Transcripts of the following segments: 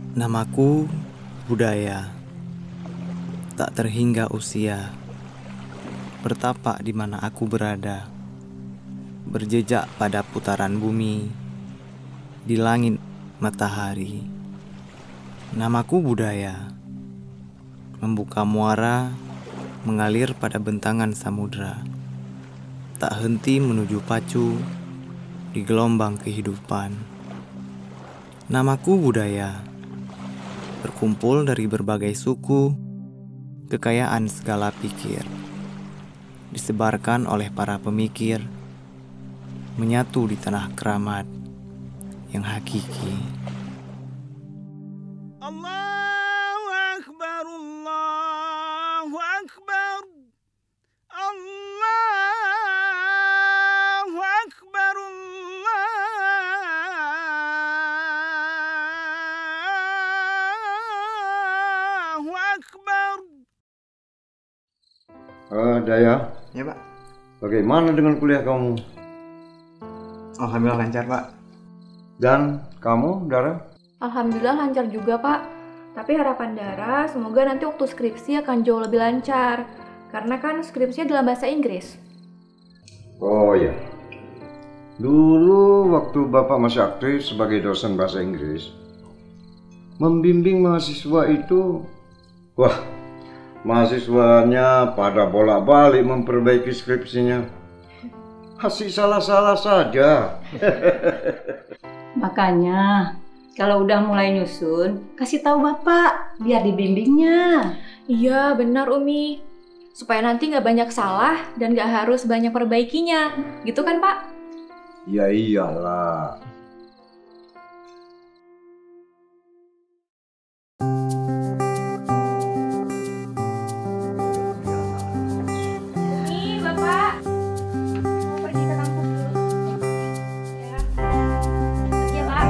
Namaku budaya, tak terhingga usia, bertapak di mana aku berada, berjejak pada putaran bumi, di langit matahari. Namaku budaya, membuka muara, mengalir pada bentangan samudra, tak henti menuju pacu di gelombang kehidupan. Namaku budaya, berkumpul dari berbagai suku, kekayaan segala pikir, disebarkan oleh para pemikir, menyatu di tanah keramat yang hakiki. Allahu Akbar, Allahu Akbar, Allahu Akbar, Allahu Akbar. Daya, Ya Pak, bagaimana dengan kuliah kamu? alhamdulillah lancar Pak. Dan kamu, Dara? Alhamdulillah lancar juga Pak. Tapi harapan Dara semoga nanti waktu skripsi akan jauh lebih lancar. Karena kan skripsinya dalam bahasa Inggris. Oh ya, dulu waktu Bapak masih aktif sebagai dosen bahasa Inggris, membimbing mahasiswa itu, wah, mahasiswanya pada bolak-balik memperbaiki skripsinya. Masih salah-salah saja. Makanya, kalau udah mulai nyusun, kasih tahu Bapak, biar dibimbingnya. Iya benar Umi. Supaya nanti nggak banyak salah dan nggak harus banyak perbaikinya. Gitu kan Pak? Ya iyalah. Umi, Bapak. Mau pergi ke kampus dulu? Ya. Iya Pak.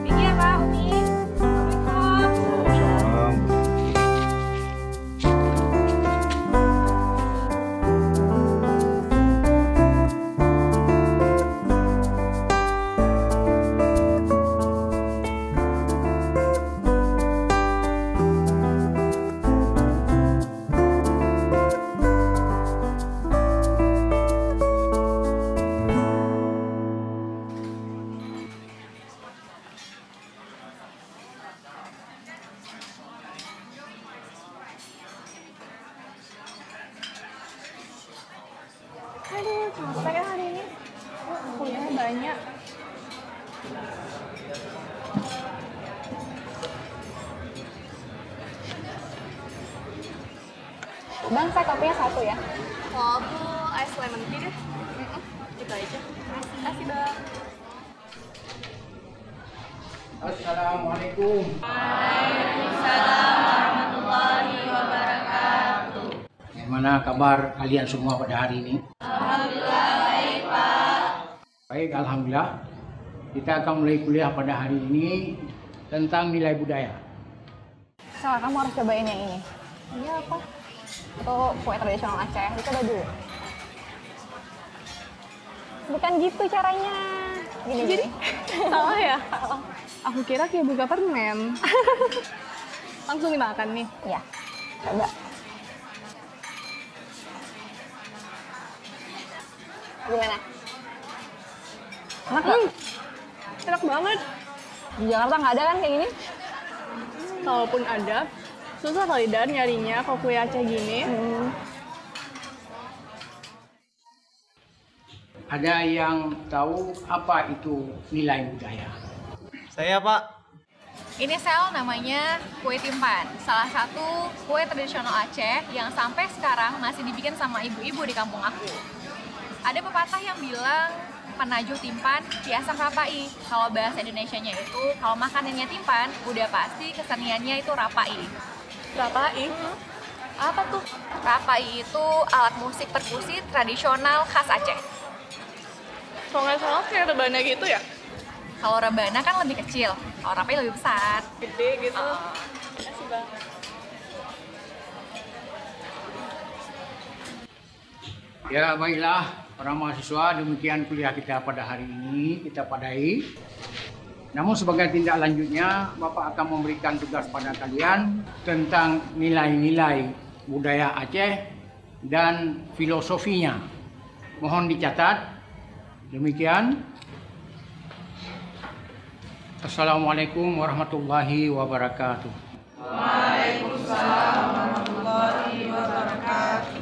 Pergi ya Pak, Umi. Assalamualaikum. Aduh, capek ya hari ini. Kuliahnya banyak. Bang, saya kopinya satu ya. Kalau aku ice lemon tea deh. Gitu aja. Kasih Bang. Assalamualaikum. Gimana kabar kalian semua pada hari ini? Alhamdulillah baik Pak. Baik, alhamdulillah. Kita akan mulai kuliah pada hari ini tentang nilai budaya. Soal kamu harus cobain yang ini. Ini apa? Itu kue tradisional Aceh. Dicoba dulu. Bukan gitu caranya. Gini. Jadi? Salah ya? Aku kira kayak buka permen. Langsung dimakan nih? Iya. Coba. Gimana? Enak nggak? Enak banget. Di Jakarta nggak ada kan kayak gini? Kalaupun ada, susah kali Dan nyarinya kalau kue Aceh gini. Ada yang tahu apa itu nilai budaya? Saya Pak. Ini sel namanya kue timpan, salah satu kue tradisional Aceh yang sampai sekarang masih dibikin sama ibu-ibu di kampung aku. Ada pepatah yang bilang penajuh timpan biasa rapai. Kalau bahasa Indonesianya itu, kalau makanannya timpan, udah pasti keseniannya itu rapai. Rapai? Apa tuh? Rapai itu alat musik perkusi tradisional khas Aceh. Kalau nggak salah kayak rebana gitu ya? Kalau rebana kan lebih kecil, kalau rapai lebih besar. Gede gitu. Makasih Bang. Ya baiklah, para mahasiswa, demikian kuliah kita pada hari ini kita padai. Namun sebagai tindak lanjutnya, Bapak akan memberikan tugas pada kalian tentang nilai-nilai budaya Aceh dan filosofinya. Mohon dicatat. Demikian. Assalamualaikum warahmatullahi wabarakatuh. Waalaikumsalam warahmatullahi wabarakatuh.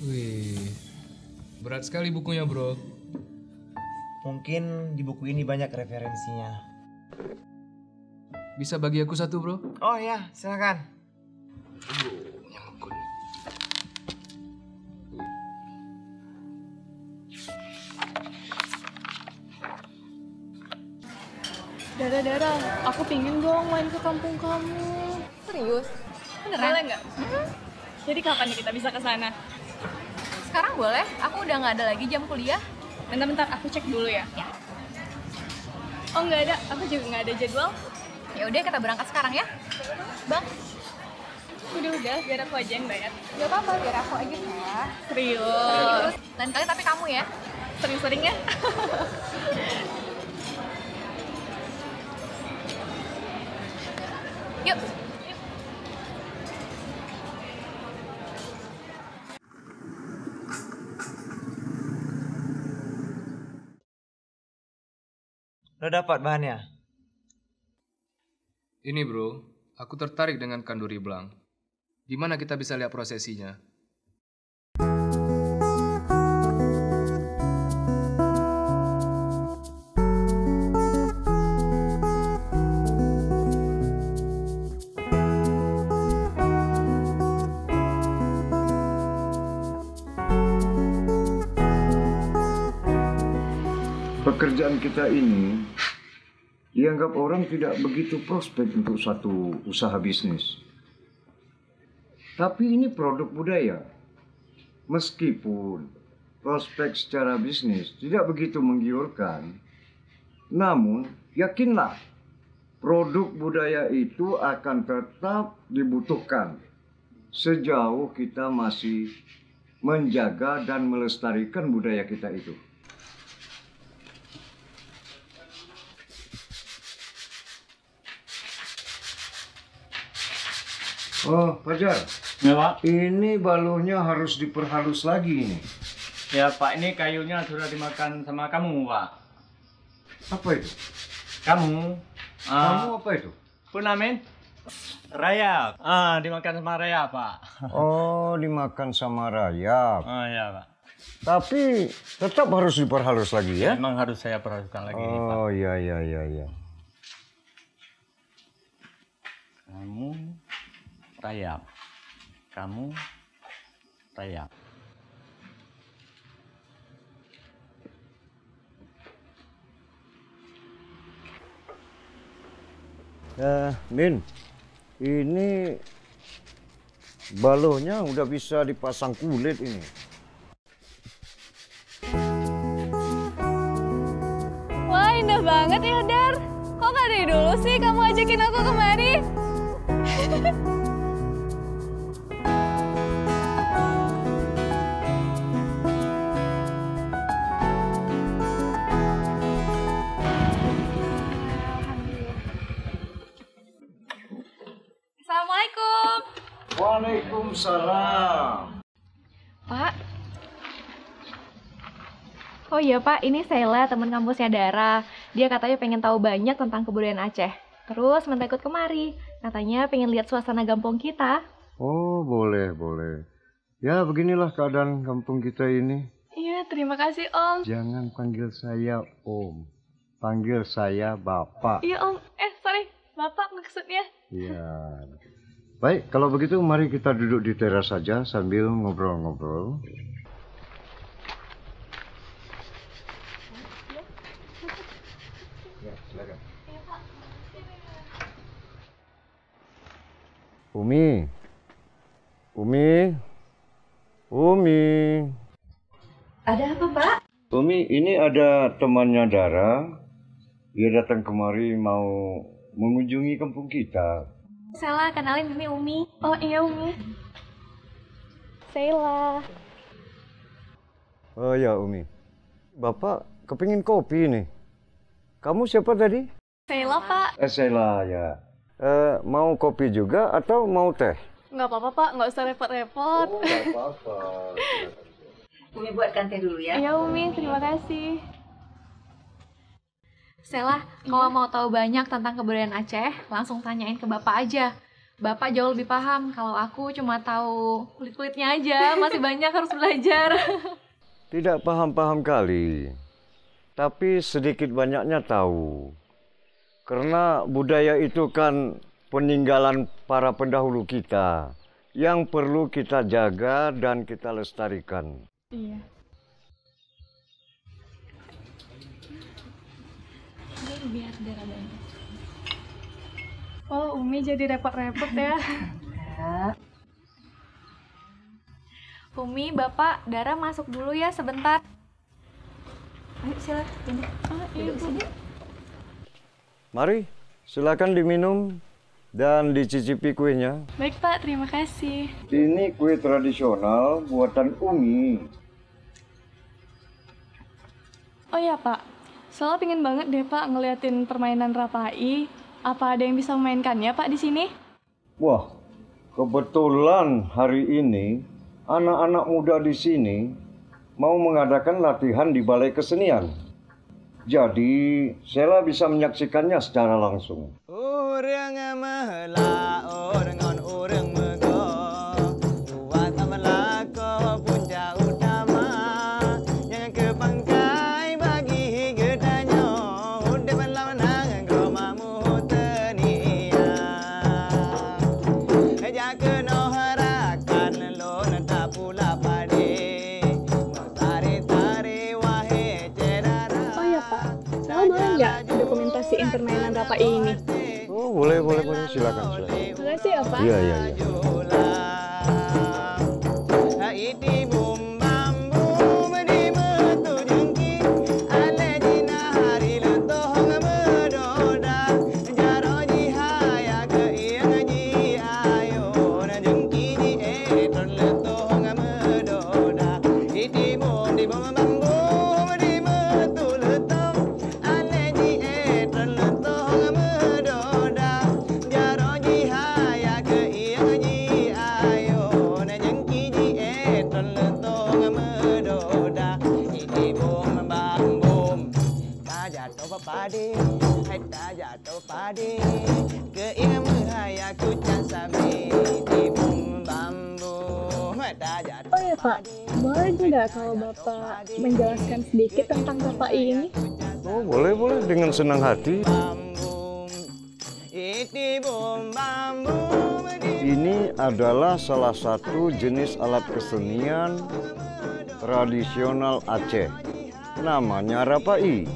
Wih, berat sekali bukunya, bro. Mungkin di buku ini banyak referensinya. Bisa bagi aku satu, bro? Oh ya, silakan. Dara, aku pingin dong main ke kampung kamu. Serius? Beneran? Boleh nggak? Jadi kapan nih kita bisa ke sana? Sekarang boleh, aku udah nggak ada lagi jam kuliah. Bentar, aku cek dulu ya. Oh nggak ada, aku juga nggak ada jadwal. Ya udah kita berangkat sekarang ya. Bang, Udah, biar aku aja yang bayar. gak apa-apa, biar aku aja ya. Serius? Lain kali tapi kamu ya. Sering-sering ya? Yuk. Udah dapat bahannya? Ini, bro. Aku tertarik dengan kanduri belang. Di mana kita bisa lihat prosesinya? Pekerjaan kita ini dianggap orang tidak begitu prospek untuk suatu usaha bisnis. Tapi ini produk budaya. Meskipun prospek secara bisnis tidak begitu menggiurkan, namun yakinlah produk budaya itu akan tetap dibutuhkan sejauh kita masih menjaga dan melestarikan budaya kita itu. Oh, Fajar. Ya, Pak. Ini balonnya harus diperhalus lagi ini. Ya, Pak, ini kayunya sudah dimakan sama kamu, Pak. Apa itu? Kamu. Kamu apa itu? Purnamen. Rayap. Dimakan sama rayap, Pak. Oh, dimakan sama rayap. Oh, ya, Pak. Tapi tetap harus diperhalus lagi ya? Memang harus saya perhatikan lagi, Pak. Oh, iya. Kamu rayap. Kamu rayap. Min, ini balonnya udah bisa dipasang kulit ini. Wah, indah banget ya, Dar. Kok nggak dari dulu sih kamu ajakin aku kemari? Assalamualaikum. Waalaikumsalam. Pak. Oh iya Pak, ini Sheila, teman kampusnya Dara. Dia katanya pengen tahu banyak tentang kebudayaan Aceh. Terus minta ikut kemari. Katanya pengen lihat suasana kampung kita. Oh, boleh. Ya, beginilah keadaan kampung kita ini. Iya, terima kasih Om. Jangan panggil saya Om. Panggil saya Bapak. Iya Om. Sorry. Bapak maksudnya. Iya. Baik, kalau begitu mari kita duduk di teras saja sambil ngobrol-ngobrol. Ya, silakan. Umi. Ada apa, Pak? Umi, ini ada temannya Dara. Dia datang kemari mau mengunjungi kampung kita. Sela, kenalin ini Umi. Oh iya Umi. Sheila. Oh ya Umi, Bapak kepingin kopi nih. Kamu siapa tadi? Sheila Pak. Sheila ya. Mau kopi juga atau mau teh? Nggak apa-apa Pak, nggak usah repot-repot. Oh, nggak apa-apa. Umi buatkan teh dulu ya. Iya Umi, terima kasih. Sela, kalau mau tahu banyak tentang kebudayaan Aceh, langsung tanyain ke Bapak aja. Bapak jauh lebih paham, kalau aku cuma tahu kulit-kulitnya aja, masih banyak harus belajar. Tidak paham-paham kali, tapi sedikit banyaknya tahu. Karena budaya itu kan peninggalan para pendahulu kita, yang perlu kita jaga dan kita lestarikan. Iya. Biar Dara bantu. Oh, Umi jadi repot-repot ya. Umi, Bapak, Dara masuk dulu ya sebentar. Ayo silakan. Iya Bu. Mari, silakan diminum dan dicicipi kuenya. Baik Pak, terima kasih. Ini kue tradisional buatan Umi. Oh ya Pak, Soalnya pingin banget deh Pak ngeliatin permainan Rapai. Apa ada yang bisa memainkannya Pak di sini? Wah, kebetulan hari ini anak-anak muda di sini mau mengadakan latihan di Balai Kesenian. Jadi, Sheila bisa menyaksikannya secara langsung. Urang mahla orangon urang mego buat amalako punca utama yang kepangkai bagi gedanyo udah berlawan gromamu tenia jaga no harakan lo nata pula pade tari wahe cerara. Oh ya Pak, saya boleh nggak dokumentasiin permainan Rapai ini? Oh, boleh, silakan. Makasih ya Pak. Iya. Oh ya Pak, boleh nggak kalau Bapak menjelaskan sedikit tentang Rapai ini? Oh, boleh, dengan senang hati. Ini adalah salah satu jenis alat kesenian tradisional Aceh. Namanya Rapai.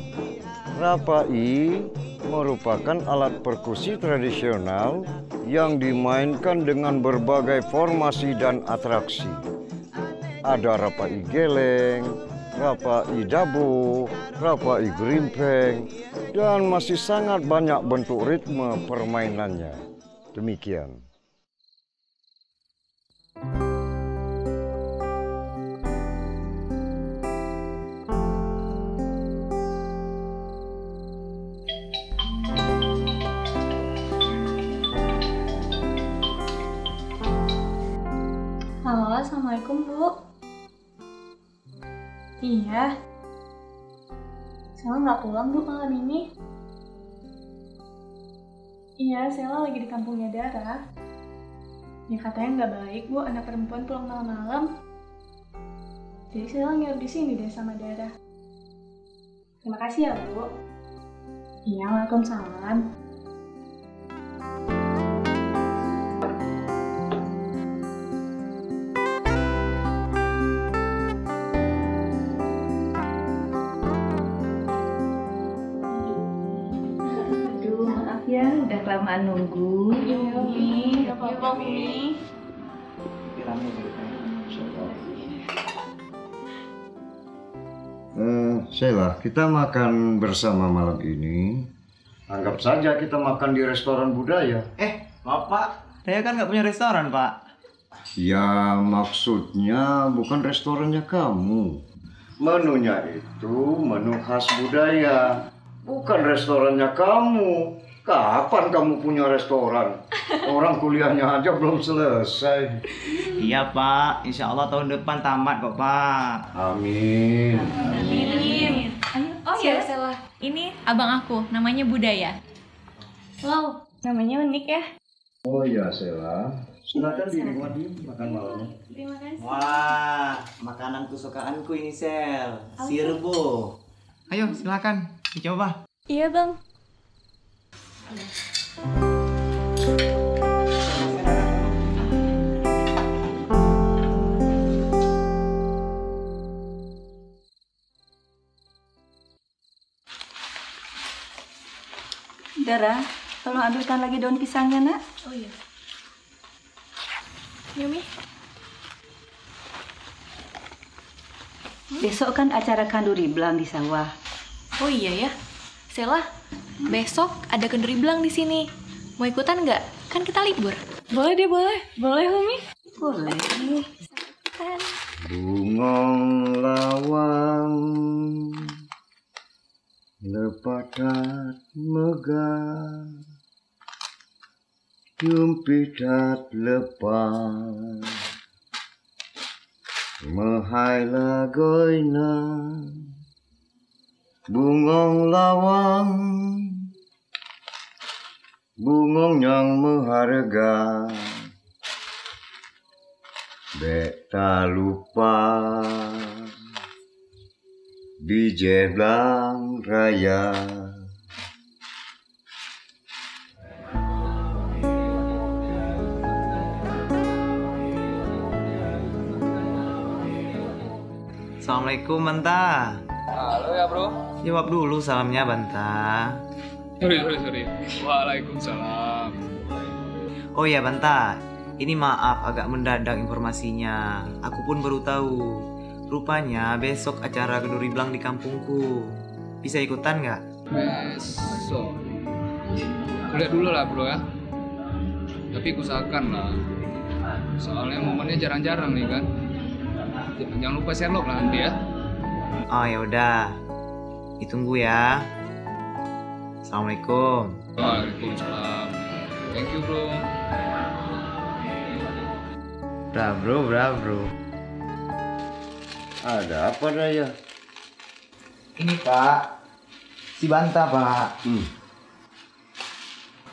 Rapai merupakan alat perkusi tradisional yang dimainkan dengan berbagai formasi dan atraksi. Ada Rapai geleng, Rapai dabo, Rapai gerimpeng, dan masih sangat banyak bentuk ritme permainannya. Demikian. Halo, Assalamualaikum Bu. Iya. Saya nggak pulang Bu malam ini. Iya, saya lagi di kampungnya Dara. Ya katanya nggak baik Bu, anak perempuan pulang malam-malam. Jadi saya nginep di sini deh sama Dara. Terima kasih ya Bu. Iya, waalaikumsalam. Aduh, maaf ya, udah kelamaan nunggu. Iya, Umi. Nggak apa-apa, Umi. Sheila, kita makan bersama malam ini. Anggap saja kita makan di restoran budaya. Maaf Pak, saya kan nggak punya restoran Pak. Ya, maksudnya bukan restorannya kamu. Menunya itu menu khas budaya, bukan restorannya kamu. Kapan kamu punya restoran? Orang kuliahnya aja belum selesai. Iya Pak, insya Allah tahun depan tamat kok Pak. Amin. Amin. Oh iya, Sela. Ini abang aku, namanya Budaya. Wow, namanya unik ya. Oh iya, Sheila. Silakan dinikmati makan malamnya. Terima kasih. Wah, makanan kesukaanku ini Sel, sirbo. Ayo silakan dicoba. Iya Bang. Dara, tolong ambilkan lagi daun pisangnya, Nak. Oh iya. Yumi. Besok kan acara kanduri belang di sawah. Oh iya ya. Sela, besok ada kenduri belang di sini. Mau ikutan nggak? Kan kita libur. Boleh deh, boleh. Boleh, Umi. Boleh. Kan. Bungong lawang lepatat megah Yumpitat lepas Mahai lagoina Bungong lawang Bungong yang mengharga Bek tak lupa di Jeblang Raya. Assalamualaikum Banta. Halo ya bro. Jawab dulu salamnya Banta. Sorry. Waalaikumsalam. Oh ya Banta, ini maaf agak mendadak informasinya. Aku pun baru tahu. Rupanya besok acara kenduri belang di kampungku. Bisa ikutan nggak? Besok. Lihat dulu lah bro ya. Tapi usahakan lah. Soalnya momennya jarang-jarang nih kan. Jangan lupa Sherlock lah nanti ya. Oh ya udah. Ditunggu ya. Assalamualaikum. Waalaikumsalam. Thank you bro. Bro. Ada apa Raya? Ini Pak, si Banta Pak.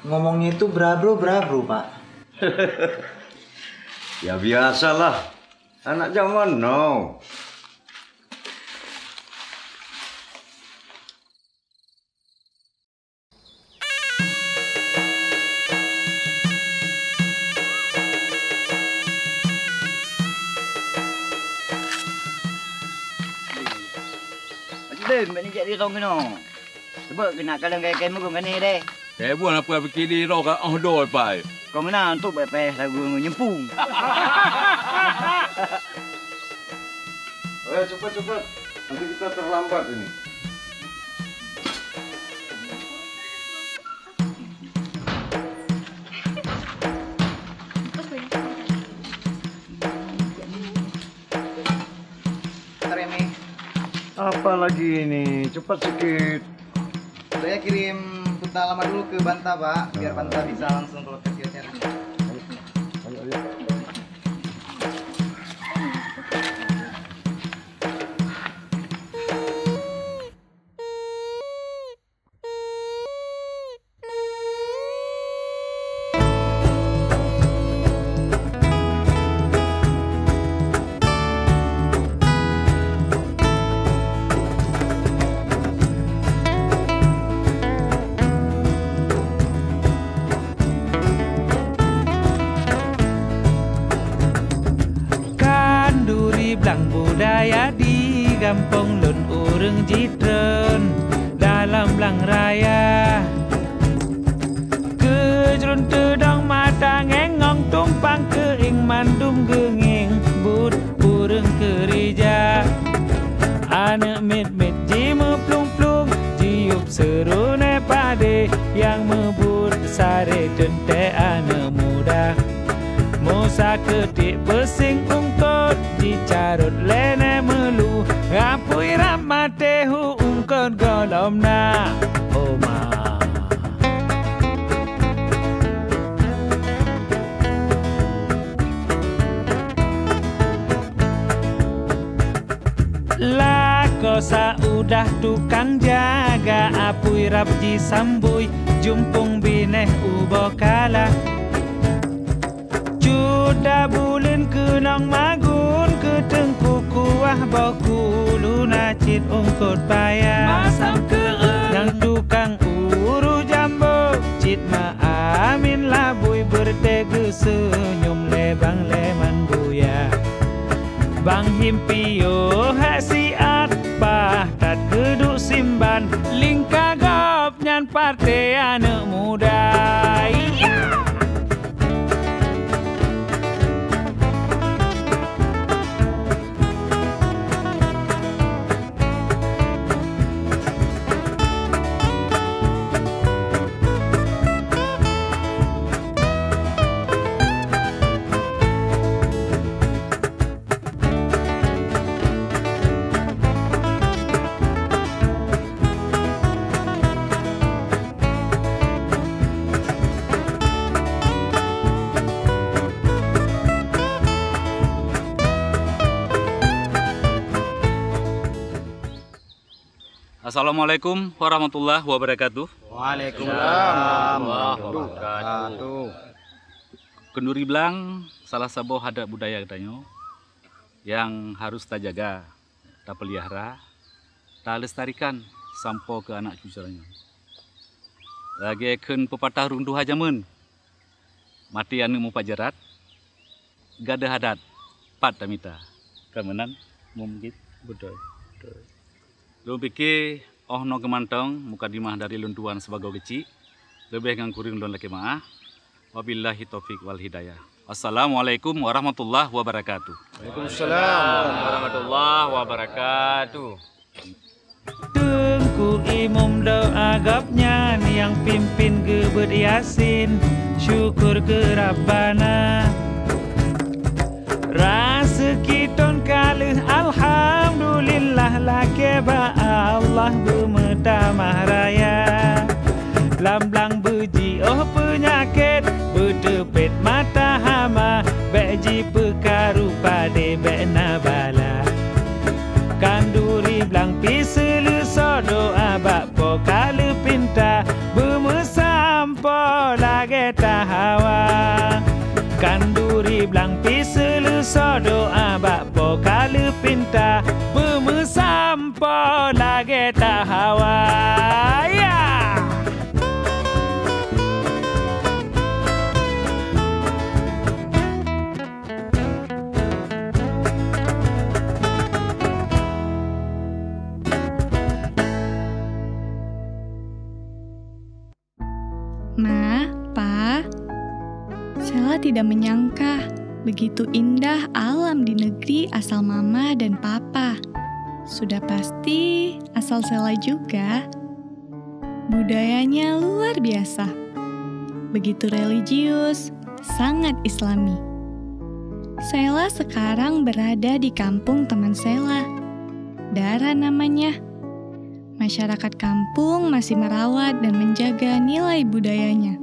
Ngomongnya itu bro Pak. Ya biasalah, anak zaman now. Din, bani jadi rong kena. Sebab kena kadang kai mu kan ni deh. Bukan apa fikir di roh kan doi pai. Kau mana untuk bepeh lagu nyempung. Ayo cepat. Nanti kita terlambat ini. Apa lagi ini? Cepat sedikit. Saya kirim peta alamat dulu ke Banta Pak, biar Banta bisa langsung ke lokasi acara. Ayo. Kenduri belang budaya di kampung lun urang jitren dalam belang raya. Kejrun tedang mata ngengong tumpang keing mandum genging bud urang kerja. Anak mit-mit ji meplung-plung jiup seru ne pade yang mebut sare tente anak muda. Musa ketik pesing ungkot dicarut lene melu ngapui ramate hu ungkot golom na oma. Lako saudah tukang jaga apui rapji sambui jumpung bineh ubo kalah. Juda bulin kenang magun ketengku kuah boku lunacit ungkut bayar. Masam ke yang tukang uru jambo cit ma amin labui berdege senyum lebang leman buya. Bang himpio hasiat bah tat geduk simban lingka gop nyan partai anak muda. Assalamualaikum warahmatullahi wabarakatuh. Waalaikumsalam warahmatullahi wabarakatuh. Kenduri belang salah satu adat budaya katanya yang harus kita jaga, kita pelihara, kita lestarikan sampai ke anak cucunya. Lagi akan pepatah runduh hajaman, mati anu mu pajarat, gada hadat, pat tamita, kemenan mungkin betul. Lu pikir no kemantong mukadimah dari luntuan sebagai kecil lebih ngangkuring don laki maah. Wabillahi taufik wal hidayah. Assalamualaikum warahmatullahi wabarakatuh. Waalaikumsalam warahmatullahi wabarakatuh. Tengku imam doa agapnya yang pimpin gebet yasin syukur ke Rabbana. Rasa kiton kalih alhamdulillah lake ba Allah bermetamah raya. Lamblang beji penyakit bertepet mata hama beji perkaru pade bena bala. Kanduri blang piselu sodo abak po kale pinta bermesampo lage tahawa. Kanduri blang piselu sodo abak po kale pinta bermesampo lage tahawa. Ya. Ma, Pa, Sela tidak menyangka begitu indah alam di negeri asal Mama dan Papa. Sudah pasti asal Sela juga. Budayanya luar biasa. Begitu religius, sangat islami. Sela sekarang berada di kampung teman Sela. Dara namanya. Masyarakat kampung masih merawat dan menjaga nilai budayanya.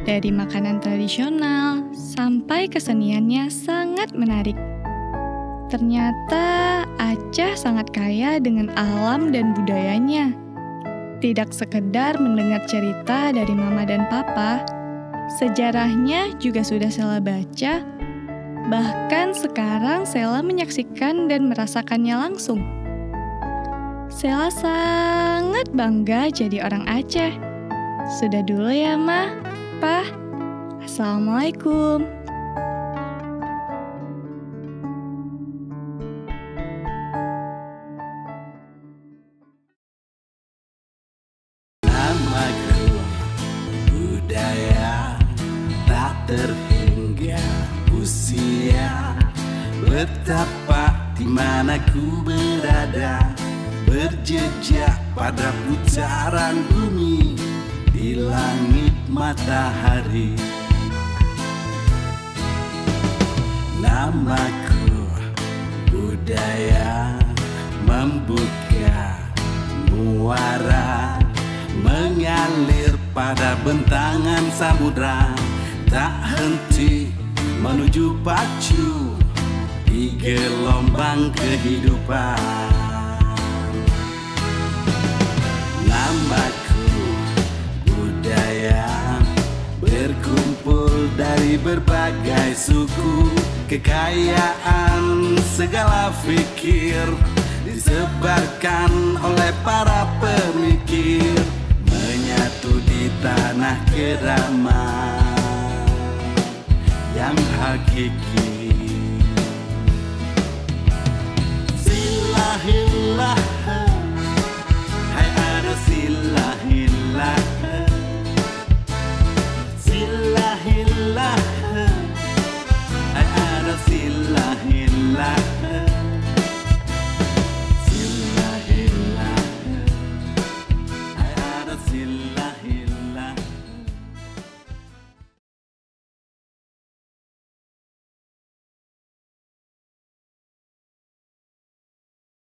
Dari makanan tradisional sampai keseniannya sangat menarik. Ternyata Aceh sangat kaya dengan alam dan budayanya. Tidak sekedar mendengar cerita dari Mama dan Papa, sejarahnya juga sudah Sela baca. Bahkan sekarang Sela menyaksikan dan merasakannya langsung. Sela sangat bangga jadi orang Aceh. Sudah dulu ya, Ma, Pa. Assalamualaikum. Betapa di mana ku berada, berjejak pada putaran bumi di langit matahari. Namaku budaya, membuka muara, mengalir pada bentangan samudra, tak henti menuju pacu di gelombang kehidupan. Namaku budaya, berkumpul dari berbagai suku, kekayaan segala fikir disebarkan oleh para pemikir, menyatu di tanah keramat yang hakiki.